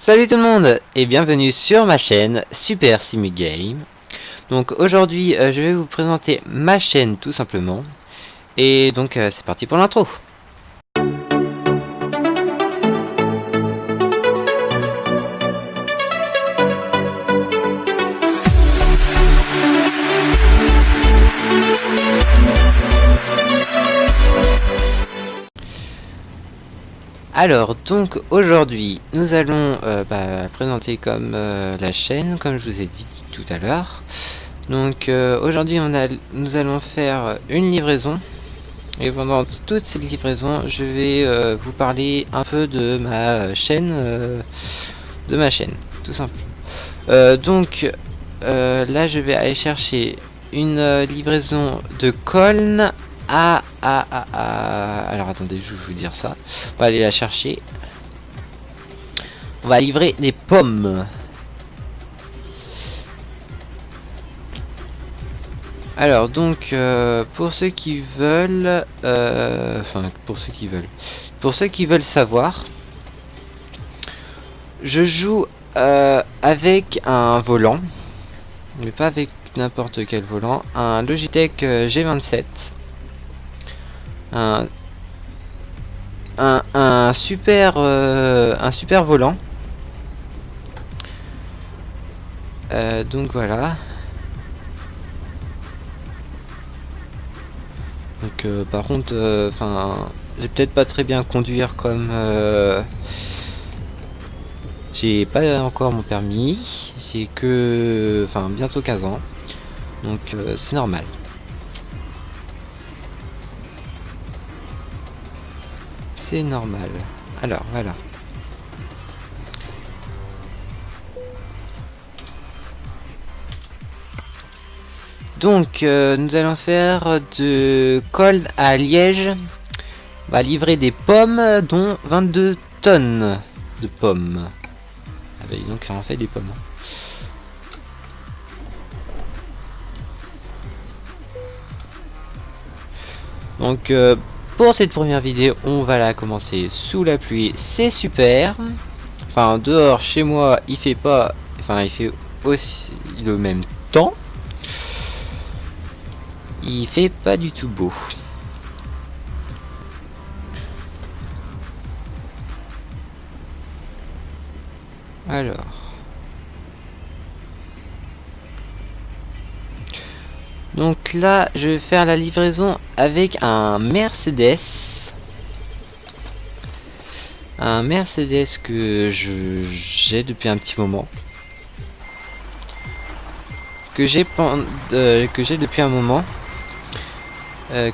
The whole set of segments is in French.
Salut tout le monde et bienvenue sur ma chaîne Super Simu Game. Donc aujourd'hui je vais vous présenter ma chaîne tout simplement. Et donc c'est parti pour l'intro. Alors donc aujourd'hui nous allons présenter comme la chaîne comme je vous ai dit tout à l'heure. Donc aujourd'hui nous allons faire une livraison et pendant toute cette livraison je vais vous parler un peu de ma chaîne tout simplement. Là je vais aller chercher une livraison de Colne alors attendez, je vais vous dire ça. On va aller la chercher. On va livrer des pommes. Alors donc pour ceux qui veulent pour ceux qui veulent savoir, je joue avec un volant, mais pas avec n'importe quel volant, un Logitech G27. Un super volant. Donc voilà. Donc par contre j'ai peut-être pas très bien conduire comme j'ai pas encore mon permis, j'ai que bientôt 15 ans. Donc c'est normal. C'est normal. Alors voilà. Donc nous allons faire de Colne à Liège. On va livrer des pommes, dont 22 tonnes de pommes. Ah bah donc ça en fait des pommes. Donc pour cette première vidéo, on va la commencer sous la pluie, c'est super. Enfin dehors chez moi, il fait pas, il fait aussi le même temps. Il fait pas du tout beau. Alors. Donc là, je vais faire la livraison avec un Mercedes. Un Mercedes que j'ai depuis un petit moment. Que j'ai depuis un moment.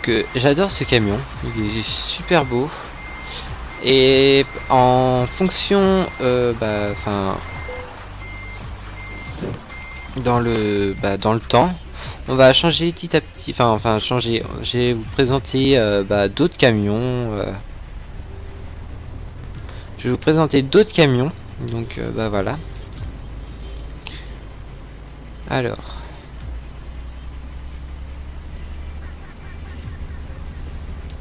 Que j'adore ce camion. Il est super beau. Et en fonction, dans le temps, on va changer petit à petit, changer. Je vais vous présenter d'autres camions. Je vais vous présenter d'autres camions. Donc voilà. Alors.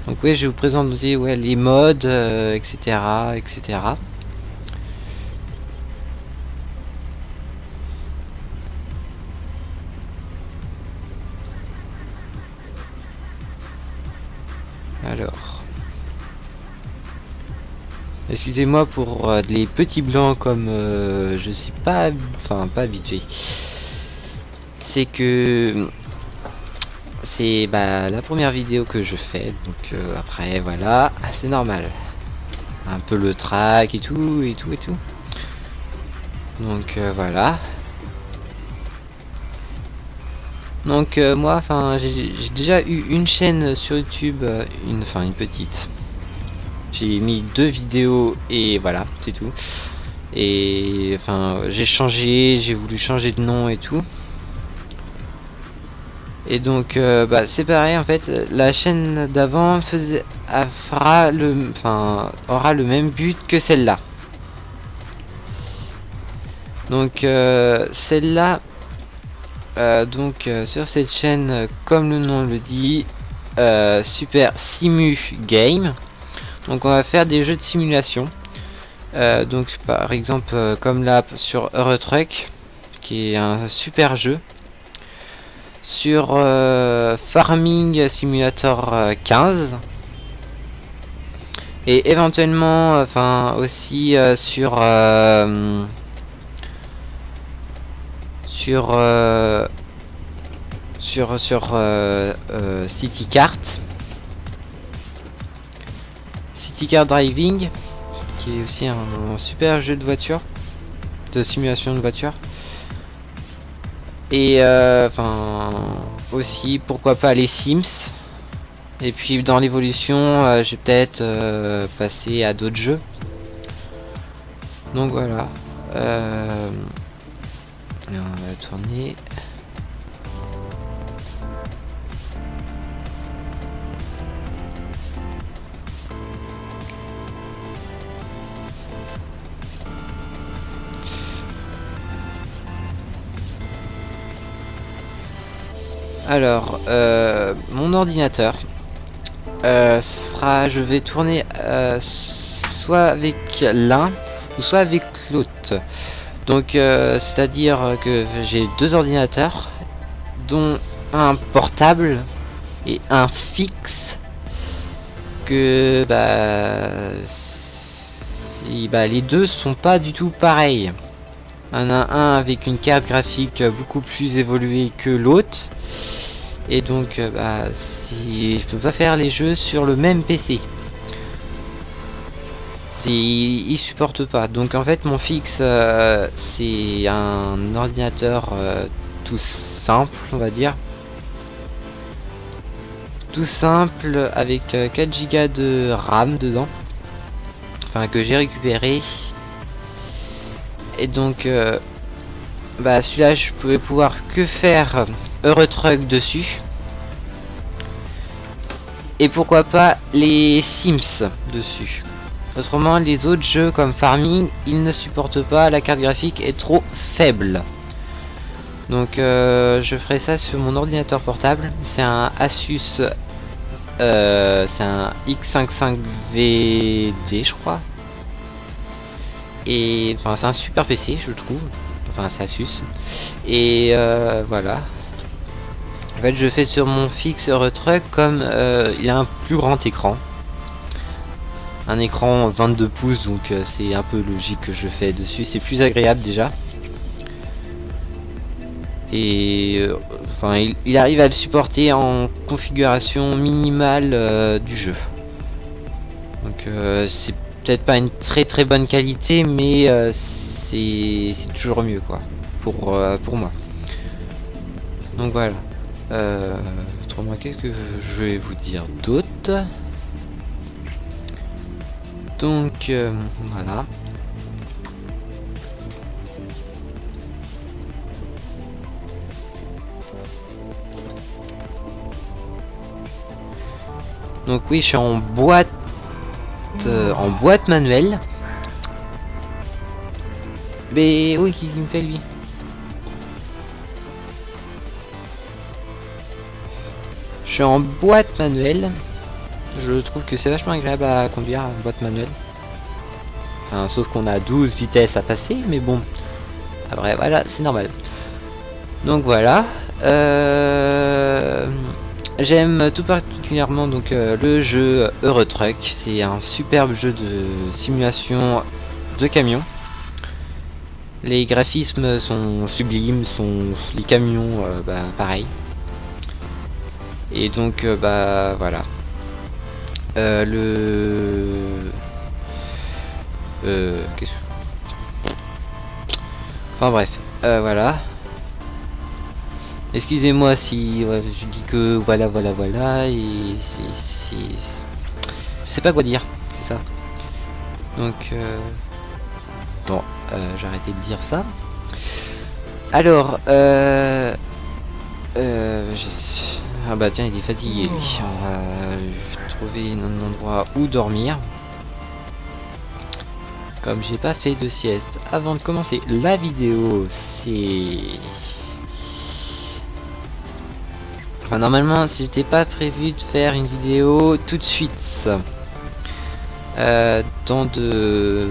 Donc oui, je vais vous présenter les modes, etc., etc. Alors, excusez-moi pour les petits blancs comme je suis pas habitué. C'est que c'est la première vidéo que je fais, donc après voilà, c'est normal. Un peu le track et tout. Donc voilà. Donc moi j'ai déjà eu une chaîne sur YouTube, une petite. J'ai mis 2 vidéos et voilà, c'est tout. Et j'ai voulu changer de nom et tout. Et donc c'est pareil en fait, la chaîne d'avant aura le même but que celle-là. Donc celle-là, sur cette chaîne, comme le nom le dit, Super Simu Game. Donc on va faire des jeux de simulation. Donc par exemple comme là sur Eurotruck, qui est un super jeu. Sur Farming Simulator 15. Et éventuellement, enfin aussi sur City Kart Driving, qui est aussi un super jeu de voiture, de simulation de voiture. Et enfin aussi pourquoi pas les Sims. Et puis dans l'évolution, je vais peut-être passer à d'autres jeux. Donc voilà. On va tourner. Alors, mon ordinateur sera, je vais tourner soit avec l'un ou soit avec l'autre. Donc, c'est-à-dire que j'ai deux ordinateurs, dont un portable et un fixe. Que les deux sont pas du tout pareils. Il y en a un avec une carte graphique beaucoup plus évoluée que l'autre. Et donc, je peux pas faire les jeux sur le même PC. Il supporte pas. Donc en fait, mon fixe, c'est un ordinateur tout simple, on va dire. Tout simple, avec 4 Go de RAM dedans. Enfin, que j'ai récupéré. Et donc, celui-là, je pouvais pouvoir que faire Eurotruck dessus. Et pourquoi pas les Sims dessus. Autrement, les autres jeux comme Farming, ils ne supportent pas, la carte graphique est trop faible. Donc, je ferai ça sur mon ordinateur portable. C'est un Asus, c'est un X55VD, je crois. Et enfin, c'est un super PC, je trouve. Enfin, c'est Asus. Et voilà. En fait, je fais sur mon fixe Eurotruck, comme il a un plus grand écran. Un écran 22 pouces, donc c'est un peu logique que je fais dessus. C'est plus agréable déjà. Et enfin, il arrive à le supporter en configuration minimale du jeu. Donc c'est peut-être pas une très bonne qualité, mais c'est toujours mieux quoi pour moi. Donc voilà. Autrement, qu'est-ce que je vais vous dire d'autre? Donc voilà. Donc oui, je suis en boîte manuelle. Mais oui, qu'est-ce qu'il me fait lui? Je suis en boîte manuelle. Je trouve que c'est vachement agréable à conduire en boîte manuelle. Enfin, sauf qu'on a 12 vitesses à passer, mais bon. Après, voilà, c'est normal. Donc voilà. J'aime tout particulièrement donc le jeu Eurotruck. C'est un superbe jeu de simulation de camion. Les graphismes sont sublimes, les camions pareil. Et donc voilà. Enfin bref, voilà. Excusez-moi si je dis que voilà et je sais pas quoi dire, c'est ça. Donc bon, j'ai arrêté de dire ça. Alors ah bah tiens, il est fatigué lui. On va trouver un endroit où dormir. Comme j'ai pas fait de sieste avant de commencer la vidéo, c'est... Enfin, normalement, c'était pas prévu de faire une vidéo tout de suite. dans de...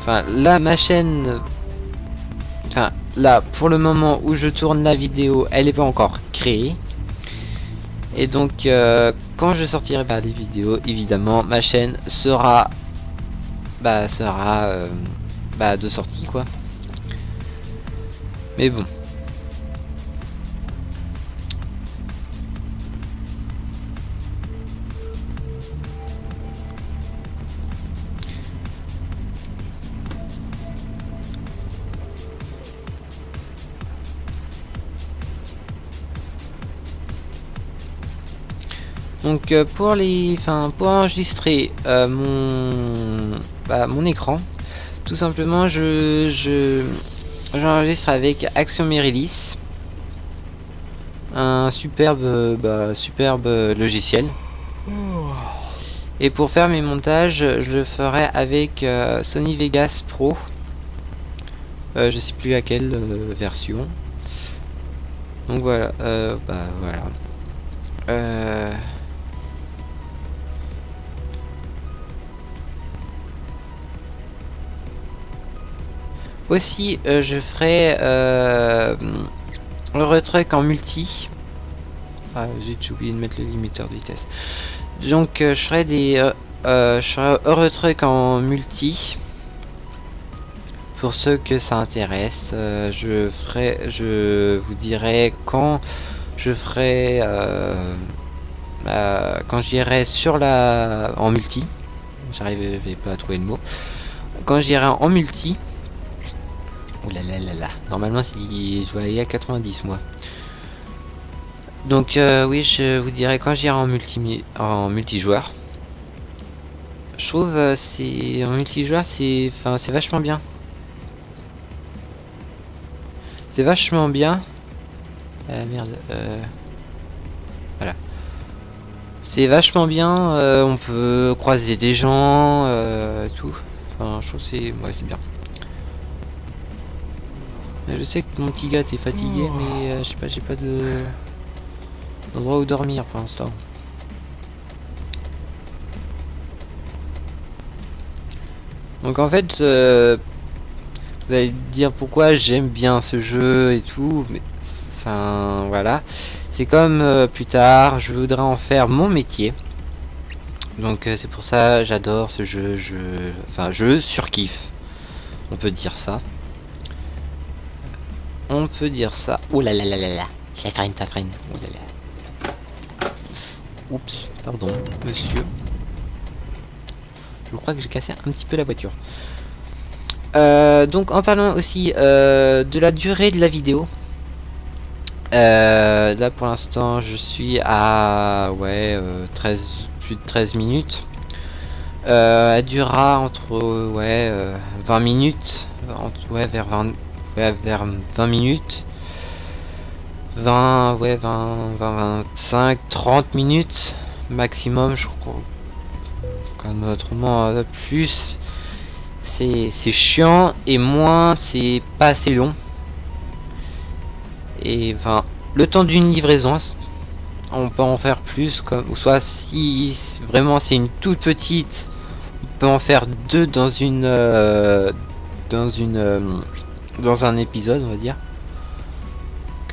Enfin, là, ma chaîne... Enfin, là, pour le moment où je tourne la vidéo, elle n'est pas encore créée. Et donc, quand je sortirai des vidéos, évidemment, ma chaîne sera... de sortie, quoi. Mais bon. Donc pour pour enregistrer mon écran, tout simplement j'enregistre avec Action Meredith, un superbe logiciel. Et pour faire mes montages, je le ferai avec Sony Vegas Pro. Je sais plus laquelle version. Donc voilà, voilà. Aussi, je ferai Eurotruck en multi. Ah zut, j'ai oublié de mettre le limiteur de vitesse. Donc je ferai je ferai Eurotruck en multi. Pour ceux que ça intéresse, je vous dirai quand je ferai quand j'irai sur en multi. J'arrivais pas à trouver le mot. Quand j'irai en multi. Ouh là là là là. Normalement, si je vais aller à 90 moi. Donc oui, je vous dirai quand j'irai en multijoueur. Je trouve c'est en multijoueur, c'est vachement bien. C'est vachement bien. Merde. Voilà. C'est vachement bien. On peut croiser des gens, tout. Enfin, je trouve c'est bien. Je sais que mon petit gars t'es fatigué, mais je sais pas, j'ai pas d'endroit où dormir pour l'instant. Donc en fait, vous allez dire pourquoi j'aime bien ce jeu et tout, mais enfin voilà. C'est comme plus tard, je voudrais en faire mon métier. Donc c'est pour ça j'adore ce jeu, je surkiffe. On peut dire ça. On peut dire ça. Oh là là là là là. La freine, ta freine. Oh là là. Oups, pardon, monsieur. Je crois que j'ai cassé un petit peu la voiture. Donc en parlant aussi de la durée de la vidéo. Là pour l'instant je suis à plus de 13 minutes. Elle durera entre 20 minutes. Vers 20 minutes. 25, 30 minutes maximum, je crois. Comme autrement, plus c'est chiant et moins c'est pas assez long. Et enfin, le temps d'une livraison, on peut en faire plus, ou soit si vraiment c'est une toute petite, on peut en faire deux dans dans un épisode, on va dire.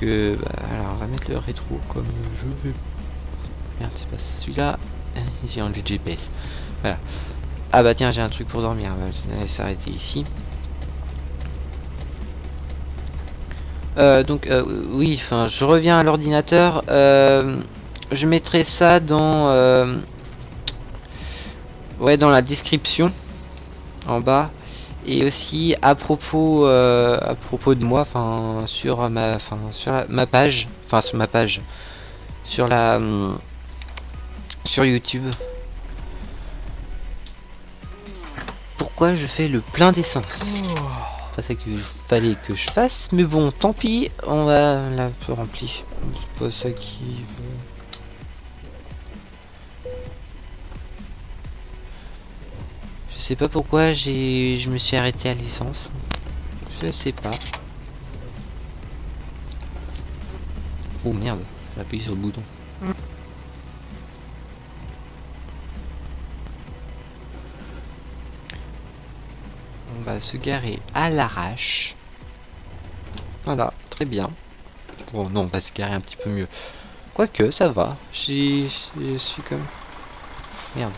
Alors on va mettre le rétro comme je veux. Merde, c'est pas celui-là. J'ai enlevé le GPS. Voilà. Ah bah tiens, j'ai un truc pour dormir. On va s'arrêter ici. Donc oui, enfin, je reviens à l'ordinateur. Je mettrai ça dans dans la description en bas. Et aussi à propos de moi, sur ma page, sur ma page, sur YouTube. Pourquoi je fais le plein d'essence? C'est pas ça qu'il fallait que je fasse, mais bon, tant pis, on va un peu rempli. C'est pas ça qui veut. Je sais pas pourquoi je me suis arrêté à l'essence. Je sais pas. Oh merde, j'ai appuyé sur le bouton. on va se garer à l'arrache. Voilà, très bien. Bon, non, on va se garer un petit peu mieux. Quoique, ça va. Je suis comme... Merde.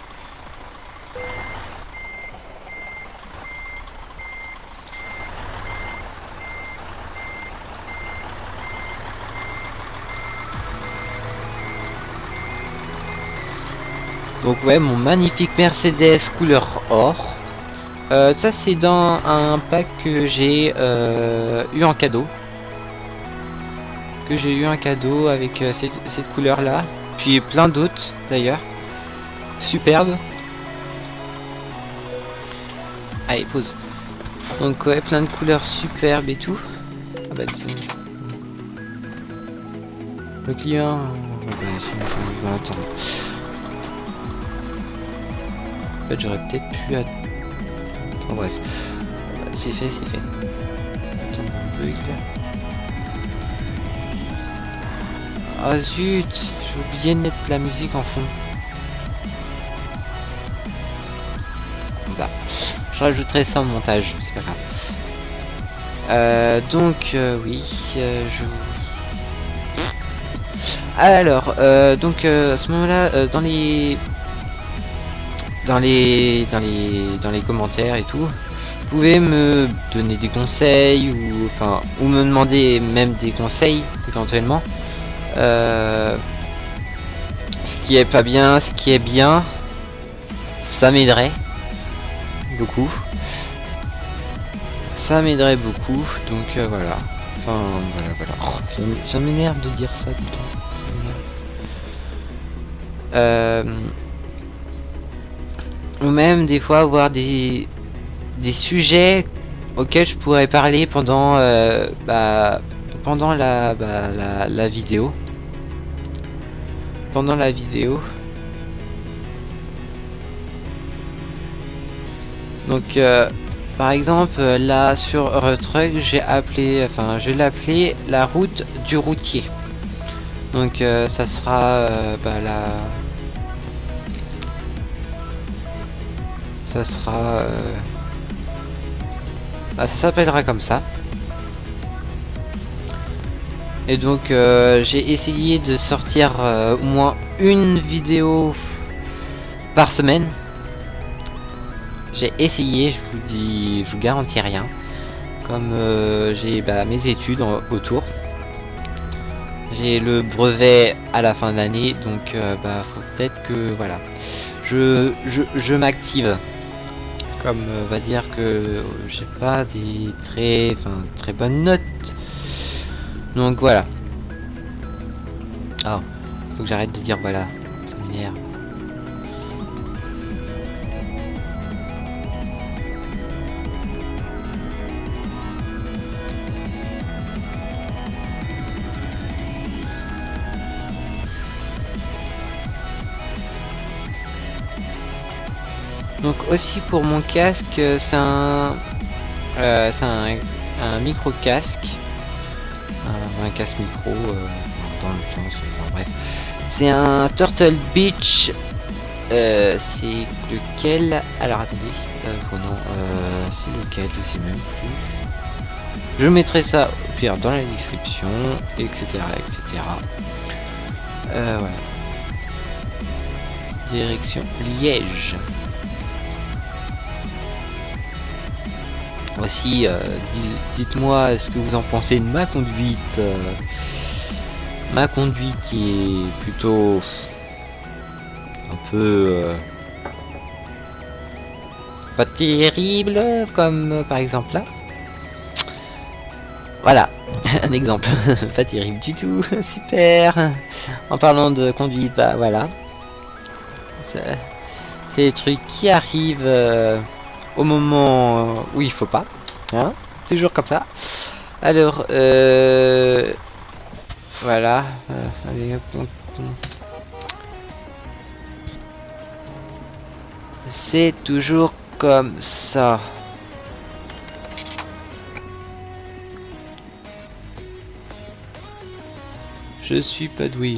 Donc ouais, mon magnifique Mercedes couleur or. Ça c'est dans un pack que j'ai eu en cadeau. Avec cette couleur là. Puis plein d'autres d'ailleurs. Superbe. Allez, pause. Donc ouais, plein de couleurs superbes et tout. Ah bah, le client... attendre. En fait, j'aurais peut-être pu... Bon, bref. C'est fait, c'est fait. Attends, un bug là. Ah zut, j'ai oublié de mettre la musique en fond. Bah, je rajouterai ça au montage, c'est pas grave. Oui, Alors, donc à ce moment-là, dans les commentaires et tout, vous pouvez me donner des conseils ou me demander même des conseils éventuellement. Ce qui est pas bien, ce qui est bien, ça m'aiderait beaucoup. Ça m'aiderait beaucoup, donc voilà. Enfin, voilà. Oh, ça m'énerve de dire ça tout le temps. Ou même des fois avoir des sujets auxquels je pourrais parler pendant la vidéo. Pendant la vidéo. Donc par exemple là sur Eurotruck je l'ai appelé la route du routier. Donc ça sera ça s'appellera comme ça. Et donc j'ai essayé de sortir au moins une vidéo par semaine. J'ai essayé, je vous garantis rien. Comme j'ai mes études autour. J'ai le brevet à la fin de l'année, donc faut peut-être que voilà. Je m'active. Comme va dire que j'ai pas des très bonnes notes. Donc voilà. Ah, faut que j'arrête de dire voilà. Ça m'énerve. Donc aussi pour mon casque, c'est un micro casque, un casque micro dans le sens, bref. C'est un Turtle Beach. C'est lequel? Alors attendez, c'est lequel? Je sais même plus. Je mettrai ça au pire dans la description, etc. Voilà. Direction Liège. Aussi, dites-moi ce que vous en pensez de ma conduite. Ma conduite qui est plutôt un peu pas terrible, comme par exemple là. Voilà, un exemple. Pas terrible du tout. Super. En parlant de conduite, voilà. C'est des trucs qui arrivent au moment où il faut pas, hein, toujours comme ça. Alors voilà, allez, c'est toujours comme ça. Je suis pas doué,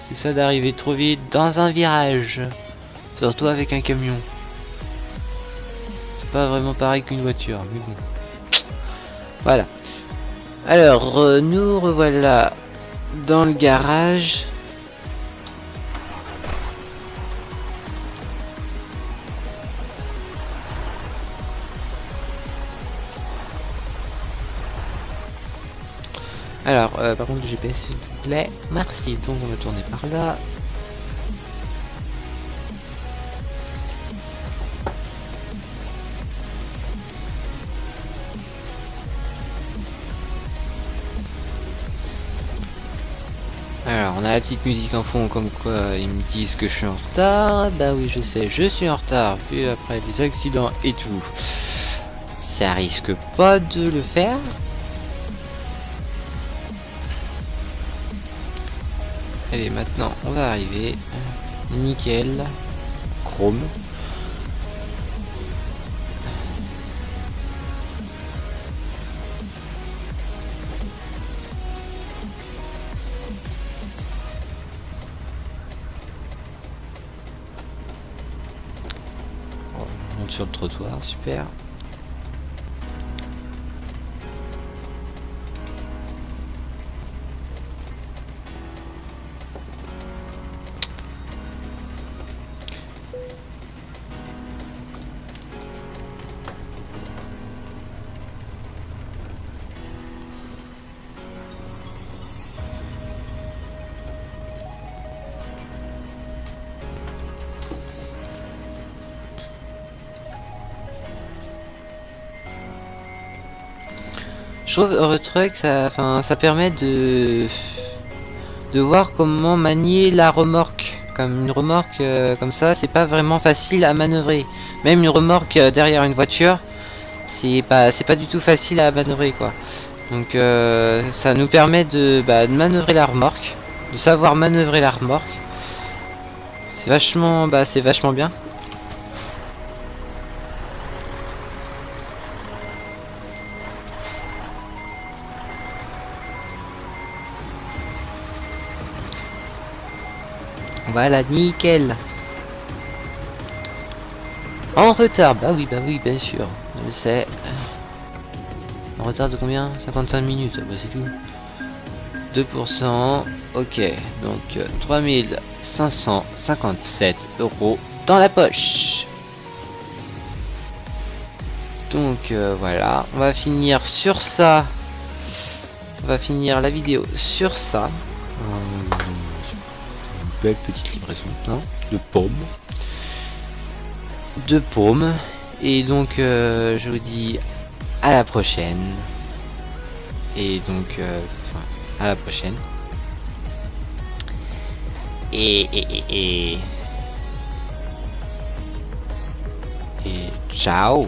c'est ça d'arriver trop vite dans un virage, surtout avec un camion. pas vraiment pareil qu'une voiture, mais bon. Voilà. Alors, nous revoilà dans le garage. Alors, par contre, le GPS, s'il vous plaît. Merci. Donc, on va tourner par là. Alors, on a la petite musique en fond, comme quoi ils me disent que je suis en retard. Bah oui, je sais, je suis en retard. Puis après les accidents et tout, ça risque pas de le faire. Allez, maintenant, on va arriver. Nickel. Chrome. On monte sur le trottoir, super. Je trouve Eurotruck, ça permet de voir comment manier la remorque. Comme une remorque comme ça, c'est pas vraiment facile à manœuvrer. Même une remorque derrière une voiture, c'est pas du tout facile à manœuvrer quoi. Donc ça nous permet de manœuvrer la remorque, de savoir manœuvrer la remorque. C'est vachement bien. Voilà, nickel. En retard, bah oui, bien sûr. Je sais. En retard de combien? 55 minutes, bah c'est tout. 2%, ok. Donc 3557 € dans la poche. Donc voilà, on va finir sur ça. On va finir la vidéo sur ça. Belle petite livraison hein, de pommes. Et donc je vous dis à la prochaine. Et donc à la prochaine. Et ciao.